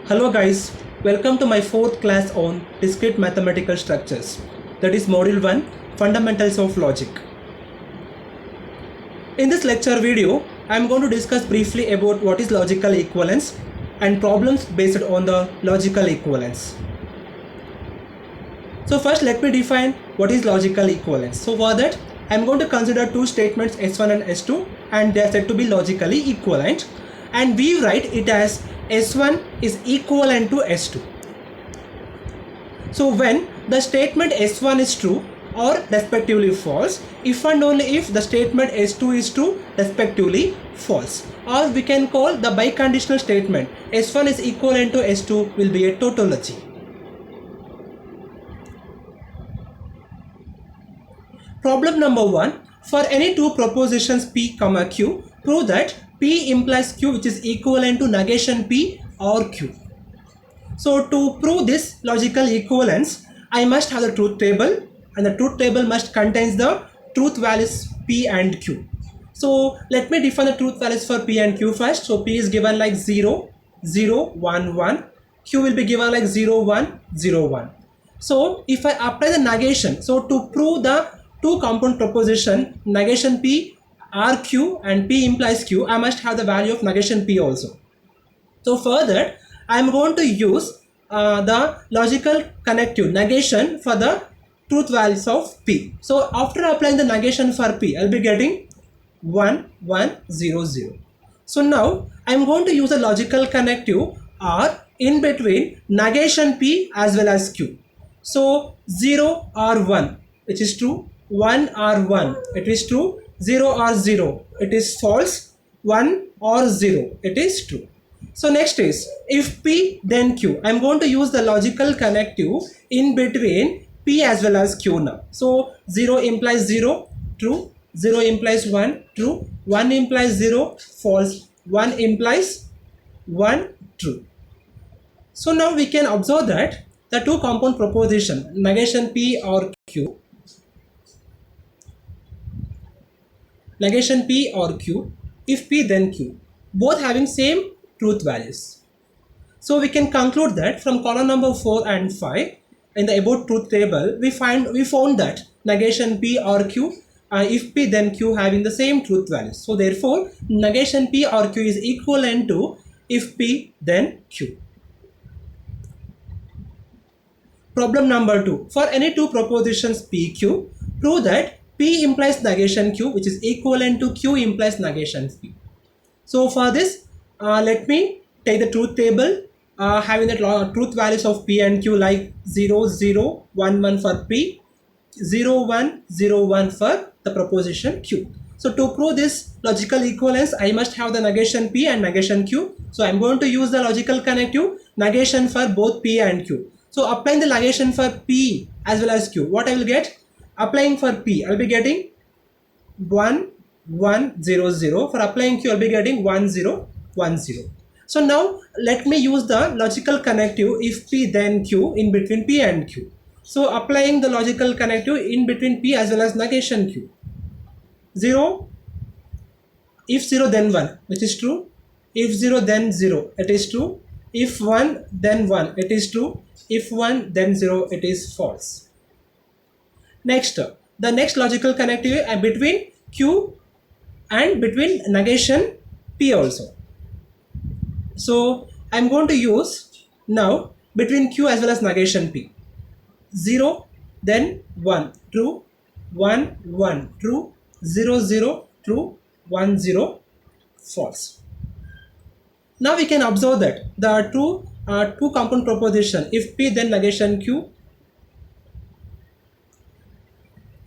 Hello guys, welcome to my fourth class on discrete mathematical structures, that is module 1 fundamentals of logic. In this lecture video, I am going to discuss briefly about what is logical equivalence and problems based on the logical equivalence. So first let me define what is logical equivalence. So for that I am going to consider two statements S1 and S2 and they are said to be logically equivalent, and we write it as S1 is equivalent to S2. So when the statement S1 is true or respectively false, if and only if the statement S2 is true respectively false, or we can call the biconditional statement S1 is equivalent to S2 will be a tautology. Problem number 1. For any two propositions P, Q, prove that P implies Q which is equivalent to negation P or Q. So to prove this logical equivalence, I must have the truth table, and the truth table must contain the truth values P and Q. So let me define the truth values for P and Q first. So P is given like 0, 0, 1, 1. Q will be given like 0, 1, 0, 1. So if I apply the negation, so to prove the two compound proposition negation P are Q and P implies Q, I must have the value of negation P also. So further I am going to use the logical connective negation for the truth values of P. So after applying the negation for P, I will be getting 1, 1, 0, 0. So now I am going to use the logical connective R in between negation P as well as Q. So 0 or 1, which is true, 1 or 1, it is true, 0 or 0, it is false, 1 or 0, it is true. So next is, if P then Q, I am going to use the logical connective in between P as well as Q now. So 0 implies 0, true, 0 implies 1, true, 1 implies 0, false, 1 implies 1, true. So now we can observe that the two compound proposition negation P or Q, negation P or Q, if P then Q, both having same truth values. So we can conclude that from column number 4 and 5 in the above truth table, we found that negation P or Q, if P then Q having the same truth values. So therefore negation P or Q is equivalent to if P then Q. Problem number 2. For any two propositions PQ, prove that P implies negation Q which is equivalent to Q implies negation P. So for this, let me take the truth table having the truth values of P and Q like 0, 0, 1, 1 for P, 0, 1, 0, 1 for the proposition Q. So to prove this logical equivalence, I must have the negation P and negation Q. So I am going to use the logical connective negation for both P and Q. So applying the negation for P as well as Q, what I will get? Applying for P, I will be getting 1, 1, 0, 0. For applying Q, I will be getting 1, 0, 1, 0. So now let me use the logical connective if P then Q in between P and Q. So applying the logical connective in between P as well as negation Q. 0, if 0 then 1, which is true. If 0 then 0, it is true. If 1 then 1, it is true. If 1 then 0, it is false. Next, the next logical connective between Q and between negation P also. So I am going to use now between Q as well as negation P. 0 then 1, true, 1, 1, true, 0, 0, true, 1, 0, false. Now we can observe that the two compound proposition if P then negation Q,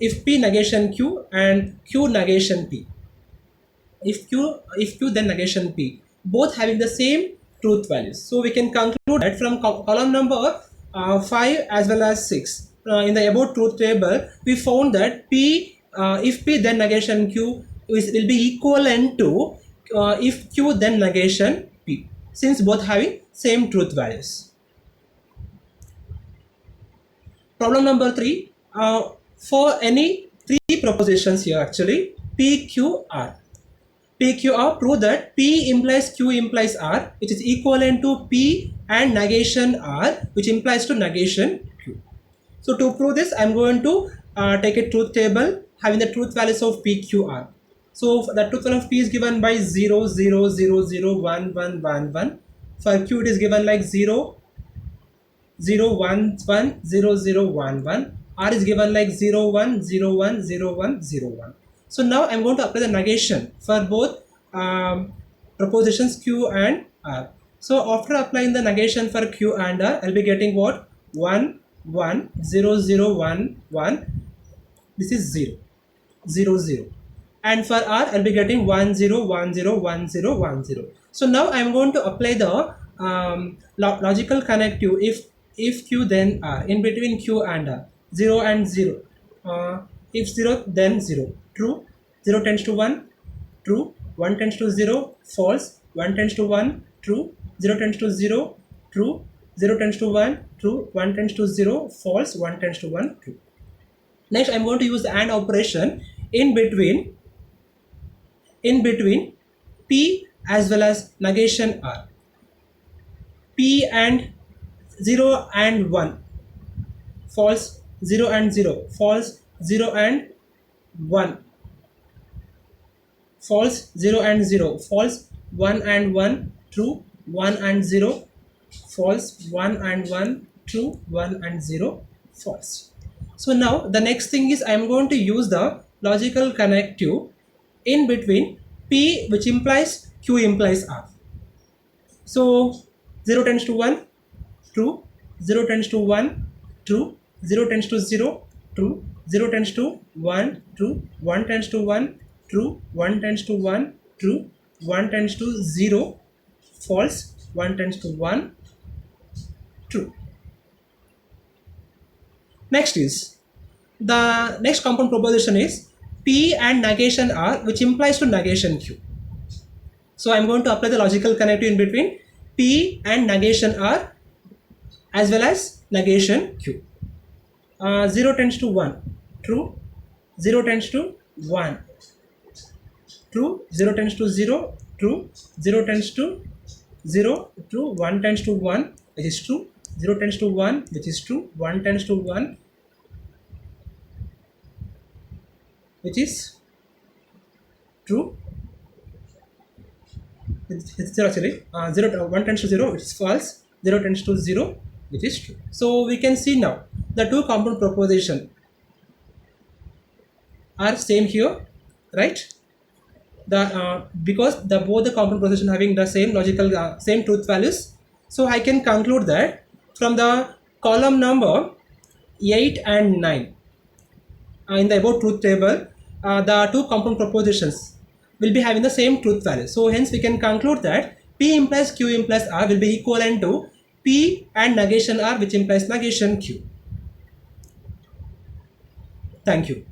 if P negation Q and Q negation P, if Q then negation P, both having the same truth values. So we can conclude that from column number 5 as well as 6 in the above truth table, we found that P if P then negation Q will be equivalent to if Q then negation P, since both having same truth values. Problem number 3. For any three propositions here actually P, Q, R. PQR, prove that P implies Q implies R, which is equivalent to P and negation R, which implies to negation Q. So to prove this, I'm going to take a truth table having the truth values of PQR. So the truth value of P is given by 0, 0, 0, 0, 1, 1, 1, 1. For Q it is given like 0, 0, 1, 1, 0, 0, 1, 1. R is given like 0, 1, 0, 1, 0, 1, 0, 1. So now I'm going to apply the negation for both propositions Q and R. So after applying the negation for Q and R, I'll be getting what? 1, 1, 0, 0, 1, 1. This is 0, 0, 0. And for R, I'll be getting 1, 0, 1, 0, 1, 0, 1, 0. So now I'm going to apply the logical connective if Q then R in between Q and R. 0 and 0. If 0 then 0. True. 0 tends to 1. True. 1 tends to 0. False. 1 tends to 1. True. 0 tends to 0. True. 0 tends to 1. True. 1 tends to 0. False. 1 tends to 1. True. Next, I'm going to use the AND operation in between P as well as negation R. P and 0 and 1. False. 0 and 0. False. 0 and 1. False. 0 and 0. False. 1 and 1. True. 1 and 0. False. 1 and 1. True. 1 and 0. False. So now the next thing is I am going to use the logical connective in between P, which implies Q implies R. So 0 tends to 1. True. 0 tends to 1. True. 0 tends to 0. True. 0 tends to 1. True. 1 tends to 1. True. 1 tends to 1. True. 1 tends to 0. False. 1 tends to 1. True. Next is the next compound proposition is P and negation R, which implies to negation Q. So I'm going to apply the logical connective in between P and negation R as well as negation Q. 0 tends to 1. True. 0 tends to 1. True. 0 tends to 0. True. 0 tends to 0. True. 1 tends to 1, which is true. 0 tends to 1, which is true. 1 tends to 1, which is true. It's actually 1 tends to 0, which is false. 0 tends to 0, which is true. So we can see now the two compound proposition are same here, right? Because both the compound proposition having the same logical same truth values, so I can conclude that from the column number 8 and 9 in the above truth table, the two compound propositions will be having the same truth value. So hence we can conclude that P implies Q implies R will be equivalent to P and negation R, which implies negation Q. Thank you.